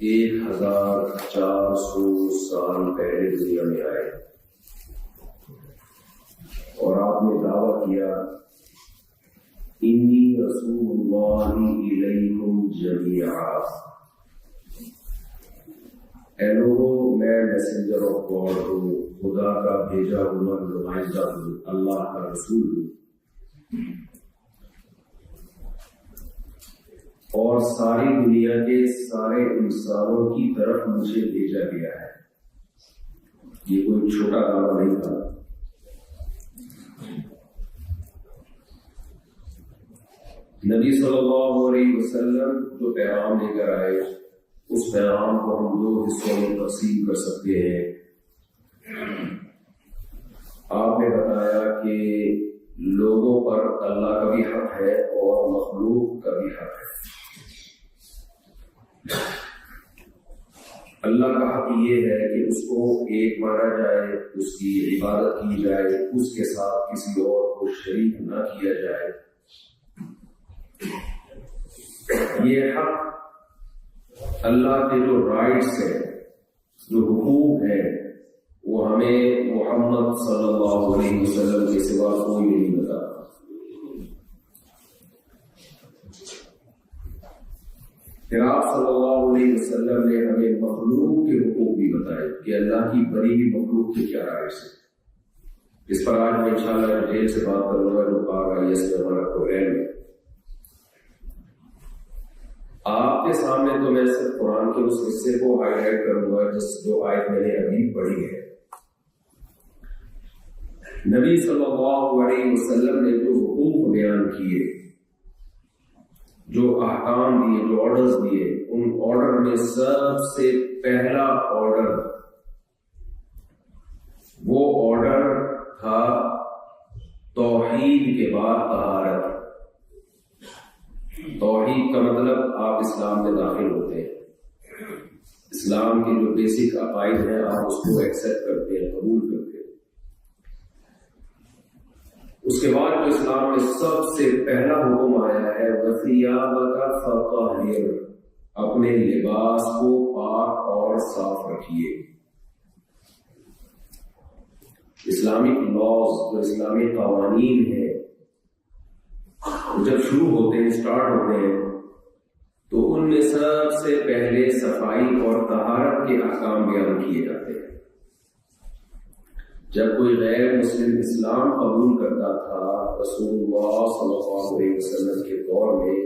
1400 سال پہلے دنیا میں آئے اور آپ نے دعویٰ کیا انی رسول اللہ الیکم جمیعا، اے لوگوں میں میسنجر آف گاڈ ہوں، خدا کا بھیجا ہوا نمائندہ ہوں، اللہ کا رسول ہوں، اور ساری دنیا کے سارے انسانوں کی طرف مجھے بھیجا گیا ہے۔ یہ کوئی چھوٹا دعویٰ نہیں تھا۔ نبی صلی اللہ علیہ وسلم جو پیغام لے کر آئے، اس پیغام کو ہم دو حصوں میں تقسیم کر سکتے ہیں۔ آپ نے بتایا کہ لوگوں پر اللہ کا بھی حق ہے اور مخلوق کا بھی حق ہے۔ اللہ کا حق یہ ہے کہ اس کو ایک مانا جائے، اس کی عبادت کی جائے، اس کے ساتھ کسی اور کو شریک نہ کیا جائے۔ یہ حق اللہ کے جو رائٹس ہیں، جو حقوق ہیں، وہ ہمیں محمد صلی اللہ علیہ وسلم کے سوا کوئی نہیں بتاتا۔ پھر آپ صلی اللہ علیہ وسلم نے ہمیں مخلوق کے حقوق بھی بتائے کہ اللہ کی بڑی ہوئی مخلوق کے کیا رائٹس ہیں۔ اس پر آج میں انشاءاللہ ڈیٹیل سے بات کروں گا جو پاک آئیس میں ہمارا پروگرام ہے۔ آپ کے سامنے تو میں صرف قرآن کے اس حصے کو ہائی لائٹ کروں گا جو آیت میں نے ابھی پڑھی ہے۔ نبی صلی اللہ علیہ وسلم نے جو حقوق بیان کیے، جو احکام دیے، جو آرڈرز دیے، ان آرڈر میں سب سے پہلا آرڈر وہ آرڈر تھا توحید کے بعد طہارت۔ توحید کا مطلب آپ اسلام میں داخل ہوتے ہیں، اسلام کے جو بیسک عقائد ہیں آپ اس کو ایکسپٹ کرتے ہیں، قبول کرتے ہیں۔ اس کے بعد جو اسلام میں سب سے پہلا حکم آیا ہے وَثِيَابَكَ فَطَهِّرْ، اپنے لباس کو پاک اور صاف رکھیے۔ اسلامک لاز، جو اسلامی قوانین ہیں، جب شروع ہوتے ہیں، اسٹارٹ ہوتے ہیں، تو ان میں سب سے پہلے صفائی اور طہارت کے احکام بیان کیے جاتے ہیں۔ جب کوئی غیر مسلم اسلام قبول کرتا تھا رسول اللہ صلی اللہ علیہ وسلم کے دور میں،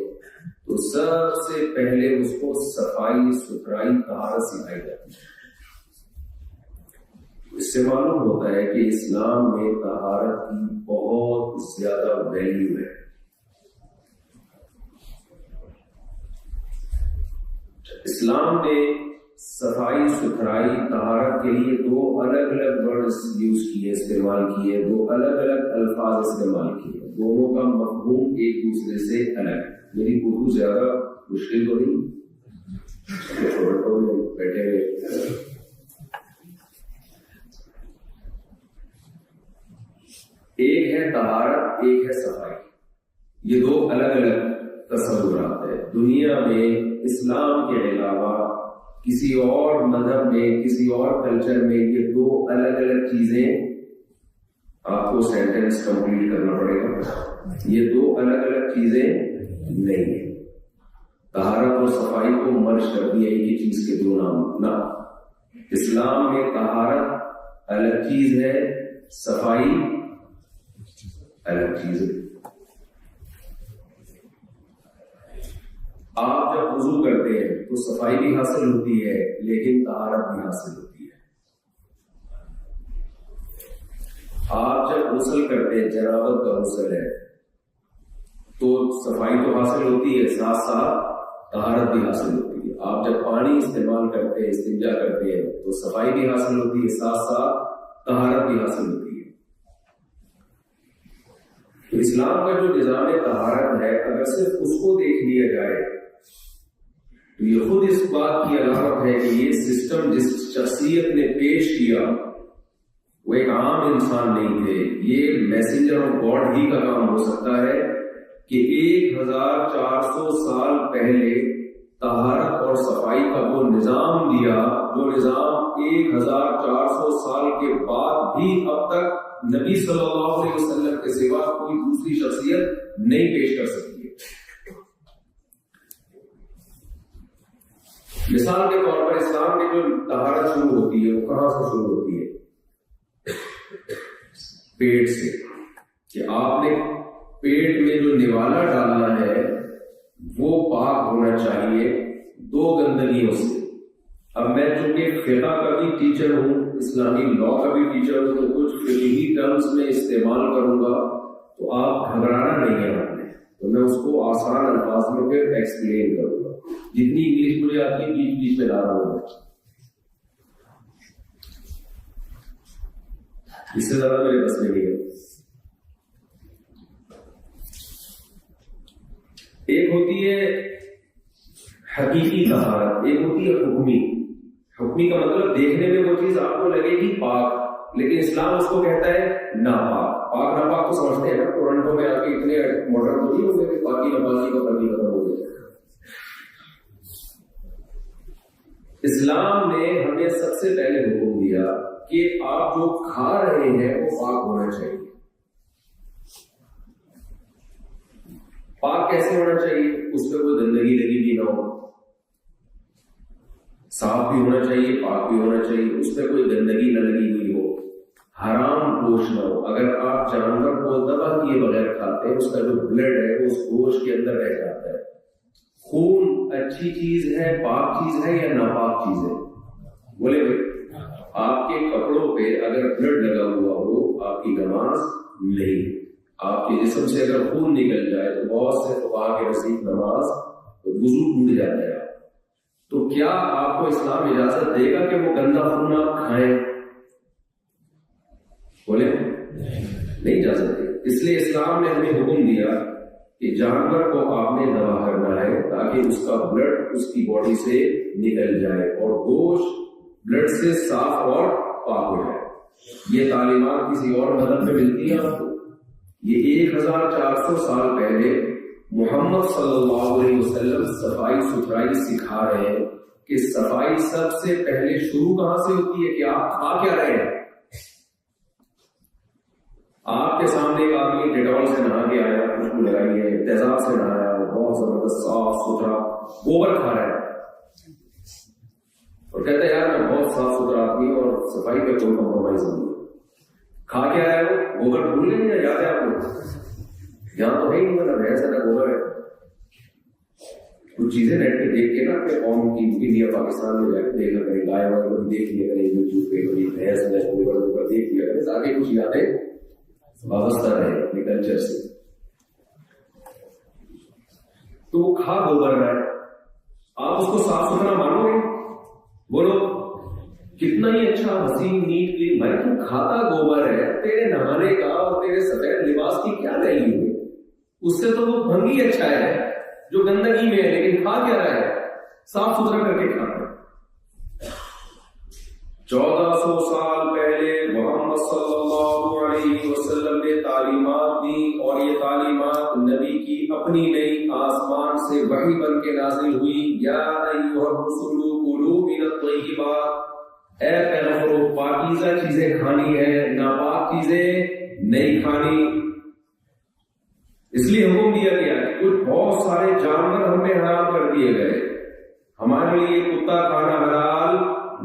تو سب سے پہلے اس کو صفائی، ستھرائی، طہارت سکھائی جاتی ہے۔ اس سے معلوم ہوتا ہے کہ اسلام میں طہارت کی بہت زیادہ ویلیو ہے۔ اسلام نے صفائی، ستھرائی، طہارت کے لیے دو الگ الگ ورڈز یوز کیے، استعمال کیے، دو الگ الگ الفاظ استعمال کیے، دونوں کا مفہوم ایک دوسرے سے الگ ہے۔ میری اردو زیادہ مشکل تو نہیں، بیٹھے ہوئے۔ ایک ہے طہارت، ایک ہے صفائی، یہ دو الگ الگ تصورات ہیں۔ دنیا میں اسلام کے علاوہ کسی اور مذہب میں، کسی اور کلچر میں یہ دو الگ الگ چیزیں، آپ کو سینٹینس کمپلیٹ کرنا پڑے گا، یہ دو الگ الگ چیزیں نہیں ہیں۔ طہارت اور صفائی کو مرج کر دیا ایک ہی چیز کے دو نام نہ۔ اسلام میں طہارت الگ چیز ہے، صفائی الگ چیز ہے۔ آپ جب وضو کرتے ہیں تو صفائی بھی حاصل ہوتی ہے لیکن طہارت بھی حاصل ہوتی ہے۔ آپ جب غسل کرتے ہیں، جنابت کا غسل ہے، تو صفائی تو حاصل ہوتی ہے، ساتھ ساتھ طہارت بھی حاصل ہوتی ہے۔ آپ جب پانی استعمال کرتے ہیں، استنجا کرتے ہیں، تو صفائی بھی حاصل ہوتی ہے، ساتھ ساتھ طہارت بھی حاصل ہوتی ہے۔ تو اسلام کا جو نظام طہارت ہے، اگر صرف اس کو دیکھ لیا جائے تو یہ خود اس بات کی علامت ہے کہ یہ سسٹم جس شخصیت نے پیش کیا وہ ایک عام انسان نہیں تھے۔ یہ میسنجر آف گاڈ ہی کا کام ہو سکتا ہے کہ 1400 سال پہلے طہارت اور صفائی کا وہ نظام دیا جو نظام 1400 سال کے بعد بھی اب تک نبی صلی اللہ علیہ وسلم کے سوا کوئی دوسری شخصیت نہیں پیش کر سکتی ہے. مثال کے طور پر اسلام میں جو طہارت شروع ہوتی ہے وہ کہاں سے شروع ہوتی ہے؟ پیٹ سے. کہ آپ نے پیٹ میں جو نوالا ڈالنا ہے وہ پاک ہونا چاہیے 2 گندگیوں سے. اب میں چونکہ فقہ کا بھی ٹیچر ہوں، اسلامی لا کا بھی ٹیچر ہوں، تو کچھ فقہی ٹرمز میں استعمال کروں گا تو آپ گھبرانا نہیں ہے آپ نے، تو میں اس کو آسان الفاظ میں پھر ایکسپلین کروں گا. جتنی انگلش مجھے آتی ہے بیچ بیچ میں لا رہا ہوں، اس سے زیادہ میرے بس میں نہیں ہے. ایک ہوتی ہے حقیقی طہارت، ایک ہوتی ہے حکمی. حکمی کا مطلب دیکھنے میں وہ چیز آپ کو لگے گی پاک، لیکن اسلام اس کو کہتا ہے ناپاک. پاک ناپاک تو سمجھتے ہیں نا، ٹورنٹو میں آ کے اتنے ماڈرن تو نہیں ہوتے کہ پاکی ناپاکی کا فرق ختم ہو گیا. اسلام نے ہمیں سب سے پہلے حکم دیا کہ آپ جو کھا رہے ہیں وہ پاک ہونا چاہیے. پاک کیسے ہونا چاہیے؟ اس پہ کوئی گندگی لگی بھی نہ ہو، صاف بھی ہونا چاہیے، پاک بھی ہونا چاہیے، اس پہ کوئی گندگی نہ لگی ہوئی ہو، حرام گوشت نہ ہو. اگر آپ جانور کو ذبح کیے بغیر کھاتے ہیں، اس کا جو بلڈ ہے وہ اس گوشت کے اندر رہ جاتا ہے. خون اچھی چیز ہے، پاک چیز ہے یا ناپاک چیز ہے؟ بولے بھائی، آپ کے کپڑوں پہ اگر بلڈ لگا ہوا ہو آپ کی نماز نہیں. آپ کے جسم سے اگر خون نکل جائے تو بہت سے فقہاء کے نزدیک نماز وضو ٹوٹ جاتا ہے. تو کیا آپ کو اسلام اجازت دے گا کہ وہ گندا خون آپ کھائیں؟ بولے نہیں اجازت دے. اس لیے اسلام نے ہمیں حکم دیا کہ جانور کو آپ نے ذبح کرنا ہے تاکہ اس کا بلڈ اس کی باڈی سے نکل جائے اور گوشت بلڈ سے صاف اور پاک ہو جائے. یہ تعلیمات کسی اور مذہب میں ملتی ہیں آپ کو؟ یہ 1400 سال پہلے محمد صلی اللہ علیہ وسلم صفائی ستھرائی سکھا رہے ہیں کہ صفائی سب سے پہلے شروع کہاں سے ہوتی ہے کہ آپ کھا کیا رہے ہیں. آپ کے سامنے ایک آدمی ڈیٹول سے نہا کے آیا، خوشبو لگائی ہے، تیزاب سے نہایا، بہت زبردست صاف ستھرا گوبر کھا رہا ہے اور کہتا ہے یار میں بہت صاف ستھرا آدمی اور صفائی پہ کوئی کمپرومائز نہیں. کھا کے آیا وہ گوبر بھول گئے یا یاد ہے آپ کو؟ یہاں تو ہے ہی نہیں، مطلب ایسا گوبر ہے. کچھ چیزیں نیٹ پہ دیکھ کے نا اپنے قوم کی انڈیا پاکستان میں جا کے دیکھا کریں، گائے وائے کو دیکھ لیا کریں، یوٹیوب پہ کبھی بھینس میں گوبر دیکھ لیا کریں تاکہ کچھ یادیں وابستہ رہے اپنے کلچر سے. تو وہ کھا گوبر رہا ہے، آپ اس کو صاف ستھرا مانو گے؟ بولو کتنا ہی اچھا حسین نیٹ کلین. بھائی تو کھاتا گوبر ہے، تیرے نہانے کا اور تیرے سفید لباس کی کیا ویلیو ہے؟ اس سے تو وہ بھنگی اچھا ہے جو گندگی میں ہے، لیکن کھا کیا رہا ہے؟ صاف ستھرا کر کے کھاتا ہے. 1400 سال پہلے محمد صلی اللہ علیہ وسلم نے تعلیمات دی اور یہ تعلیمات نبی کی اپنی نئی آسمان سے وحی بن کے نازل ہوئی. یا ایھا الرسول کلوا من الطیبات، اے پیغمبروں پاکیزہ چیزیں کھانی ہے، ناپاک چیزیں نہیں کھانی. اس لیے حکم دیا گیا کہ کچھ بہت سارے جانور ہم نے حرام کر دیے گئے. ہمارے لیے کتا کھانا حلال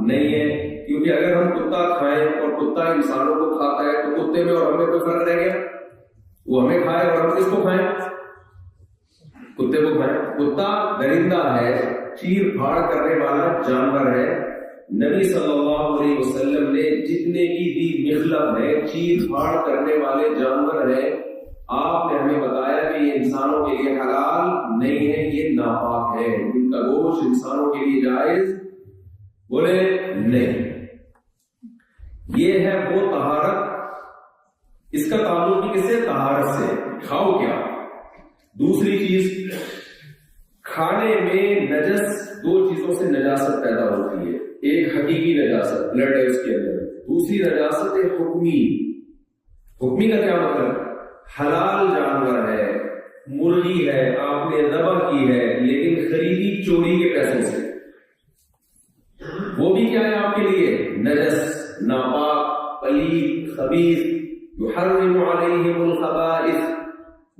نہیں ہے، کیونکہ اگر ہم کتا کھائیں اور کتا انسانوں کو کھاتا ہے تو کتے میں اور ہمیں کوئی فرق رہ گیا؟ وہ ہمیں کھائے اور ہم کس کو کھائیں؟ کتے کو کھائیں. کتا درندہ ہے، چیر پھاڑ کرنے والا جانور ہے. نبی صلی اللہ علیہ وسلم نے جتنے کی دی مخلب ہے، چیر پھاڑ کرنے والے جانور ہیں، آپ نے ہمیں بتایا کہ یہ انسانوں کے لیے حلال نہیں ہے، یہ ناپاک ہے. ان کا گوشت انسانوں کے لیے جائز بولے نہیں. یہ ہے وہ طہارت. اس کا تعلق بھی کس سے؟ طہارت سے. کھاؤ کیا؟ دوسری چیز، کھانے میں نجس، 2 چیزوں سے نجاست پیدا ہوتی ہے. ایک حقیقی نجاست، بلڈ ہے اس کے اندر. دوسری نجاست ہے حکمی. حکمی کا کیا مطلب؟ حلال جانور ہے، مرغی ہے، آپ نے ذبح کی ہے لیکن خریدی چوری کے پیسوں سے. وہ بھی کیا ہے آپ کے لیے؟ نجس، ناپاک، پلید، خبیث. یحرم علیہم الخبائث.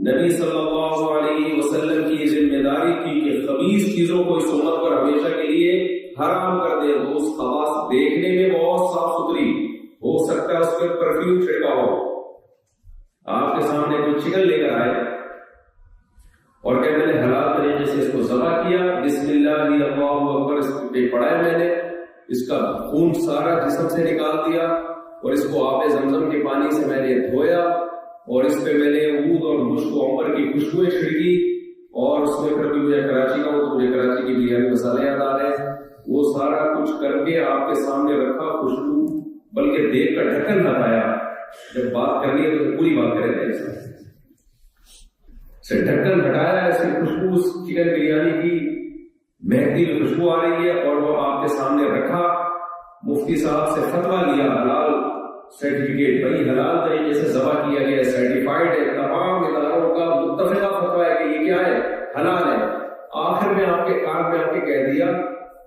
نبی صلی اللہ علیہ وسلم کی ذمہ داری تھی کہ خبیث چیزوں کو اس امت پر ہمیشہ کے لیے حرام کر دے. وہ اس خباث دیکھنے میں بہت صاف ستھری ہو سکتا ہے، اس پہ پرفیوم چھڑکا ہو. آپ کے سامنے کوئی چکن لے کر آئے اور کہ میں نے حلال طریقے سے اس کو ذبح کیا، بسم اللہ اللہ اکبر اس پہ پڑا ہے، میں نے اس کا خون سارا جسم سے نکال دیا اور اس کو آب زمزم کے پانی سے میں نے دھویا اور اس پہ میں نے عود اور مشک و عنبر کی خوشبوئیں چھڑکی اور اس میں پھر بھی مجھے کراچی کا ہوں تو مجھے کراچی کی بریانی مسالے یاد آ رہے ہیں، وہ سارا کچھ کر کے آپ کے سامنے رکھا، خوشبو بلکہ دیکھ کر ڈھکن ہٹایا. جب بات کرنی ہے تو پوری بات کریں گے، سے ڈھکن ہٹایا، ایسی خوشبو چکن بریانی کی مہندی میں خوشبو آ رہی ہے اور وہ آپ کے سامنے رکھا. مفتی صاحب سے فتویٰ لیا، حلال سرٹیفکیٹ، بھائی حلال طریقے سے ذبح کیا گیا ہے، سرٹیفائڈ ہے، تمام اداروں کا متفقہ فتویٰ ہے کہ یہ کیا ہے؟ حلال ہے. آخر میں آپ کے کان میں آ کے کہہ دیا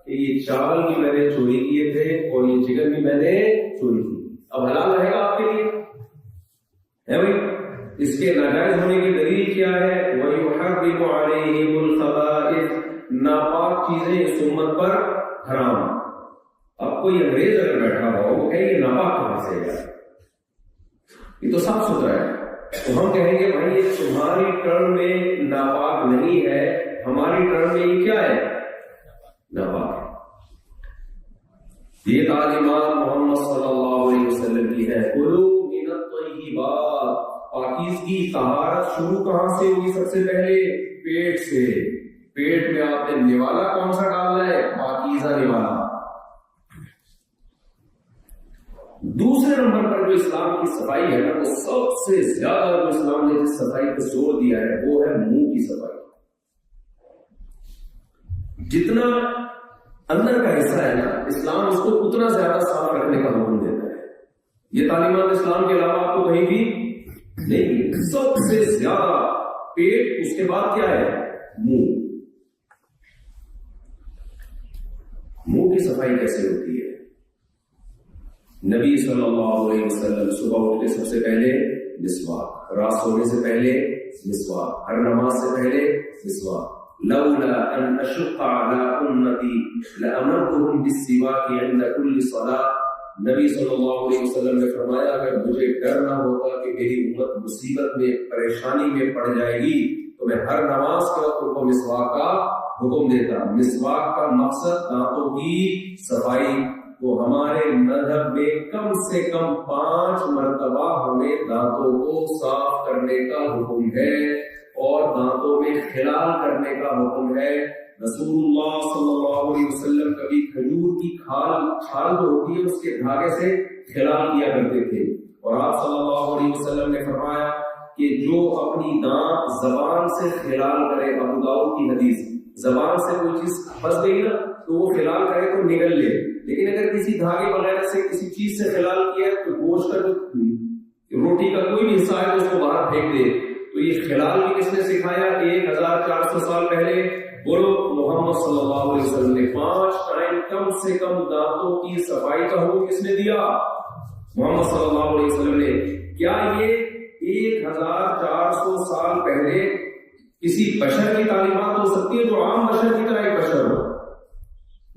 کہ یہ چاول بھی میں نے چوری کیے تھے اور یہ چکن بھی میں نے چوری کی. اب حلال رہے گا آپ کے لیے ہے بھائی؟ اس کے ناجائز ہونے کی دلیل کیا ہے؟ وَيُحَرِّمُ عَلَيْهِمُ الْخَبَائِثَ. ناپاک چیزیں اس امت پر حرام. اب کوئی انگریز اگر بیٹھا ہو وہ کہے یہ ناپاک کہاں سے ہے؟ یہ تو صاف ستھرا ہے. تو ہم کہیں گے بھائی یہ تمہاری ٹرم میں ناپاک نہیں ہے، ہماری ٹرم میں یہ کیا ہے؟ ناپاک. یہ تعلیمات محمد صلی اللہ علیہ وسلم کی ہے. کلوا من الطیبات. پاکیزگی، طہارت شروع کہاں سے ہوئی؟ سب سے پہلے پیٹ سے. پیٹ میں آپ نے نوالا کون سا ڈالنا ہے؟ پاکیزہ نوالا. دوسرے نمبر پر جو اسلام کی صفائی ہے نا، وہ سب سے زیادہ جو اسلام نے جس صفائی پر زور دیا ہے وہ ہے منہ کی صفائی. جتنا اندر کا حصہ ہے نا، اسلام اس کو اتنا زیادہ صاف رکھنے کا حکم دیتا ہے. یہ تعلیمات اسلام کے علاوہ آپ کو کہیں بھی نہیں. سب سے زیادہ پیٹ، اس کے بعد کیا ہے؟ منہ. منہ کی صفائی کیسے ہوتی ہے؟ نبی صلی اللہ علیہ وسلم صبح اٹھ کے سب سے پہلے مسواک، رات سونے سے پہلے مسواک، ہر نماز سے پہلے مسواک. لولا ان اشق على امتی لامرتهم بالسواک عند كل صلاۃ. نبی صلی اللہ علیہ وسلم نے فرمایا اگر مجھے ڈر نہ ہوتا کہ میری امت مصیبت میں، پریشانی میں پڑ جائے گی تو میں ہر نماز کے وقت ان کو مسواک کا حکم دیتا. مسواک کا مقصد دانتوں کی صفائی. تو ہمارے مذہب میں کم سے کم 5 مرتبہ ہمیں دانتوں کو صاف کرنے کا حکم ہے اور دانتوں میں خلال کرنے کا حکم ہے. رسول اللہ صلی اللہ علیہ وسلم کبھی کھجور کی چھال جو ہوتی ہے اس کے دھاگے سے خلال کیا کرتے تھے. اور آپ صلی اللہ علیہ وسلم نے فرمایا کہ جو اپنی دانت زبان سے خلال کرے، ابو داؤد کی حدیث، زبان سے کوئی چیز پھنس گئی نا تو وہ خلال کرے تو نگل لے، لیکن اگر کسی دھاگے وغیرہ سے کسی چیز سے خلال کیا تو گوشت کا جو روٹی کا کوئی بھی حصہ ہے تو اس کو باہر پھینک دے. تو یہ خلال بھی کس نے سکھایا؟ 1400 سال پہلے. بولو محمد صلی اللہ علیہ وسلم نے 5 ٹائم کم سے کم دانتوں کی صفائی کا حکم کس نے دیا؟ محمد صلی اللہ علیہ وسلم نے. کیا یہ 1400 سال پہلے کسی بشر کی تعلیمات ہو سکتی ہے جو عام بشر کی طرح ایک بشر ہو؟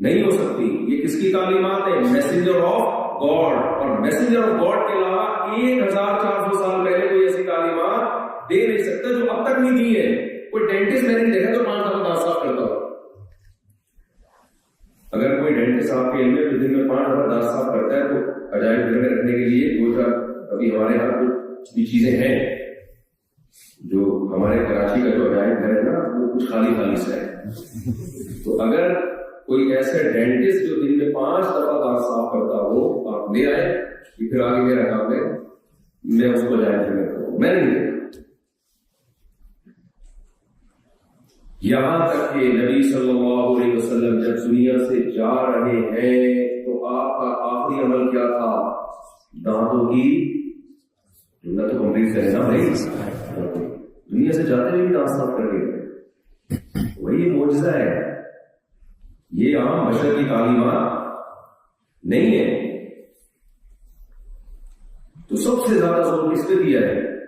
نہیں ہو سکتی. یہ کس کی تعلیمات ہے؟ Messenger of God. اور میسنجر آف گاڈ کے علاوہ 1400 سال پہلے کوئی ایسی تعلیمات دے نہیں سکتا جو اب تک نہیں دی ہے. کوئی ڈینٹسٹ میں نے دیکھا تو 5 دفعہ دانت صاف کرتا ہو. اگر کوئی ڈینٹسٹ آپ کے علم میں دن میں 5 دفعہ دانت صاف کرتا ہے تو عجائب گھر میں رکھنے کے لیے 2-4 ابھی ہمارے یہاں کچھ بھی چیزیں ہیں. جو ہمارے کراچی کا جو عجائب گھر ہے نا وہ کچھ خالی سا ہے. تو اگر کوئی ایسے ڈینٹسٹ جو دن میں 5 دفعہ دانت صاف کرتا ہو آپ لے آئے کہ پھر آگے میرا کام ہے میں اس کو عجائب گھر میں رکھتا ہوں. میں نہیں. یہاں تک کہ نبی صلی اللہ علیہ وسلم جب دنیا سے جا رہے ہیں تو آپ کا آخری عمل کیا تھا؟ دانتوں کی جملہ تو کمپلیٹ کرے نا بھائی. دنیا سے جاتے ہوئے بھی دانت صاف کر کے وہی معجزہ ہے. یہ عام بشر کی تعلیمات نہیں ہے. تو سب سے زیادہ زور کس پہ دیا ہے؟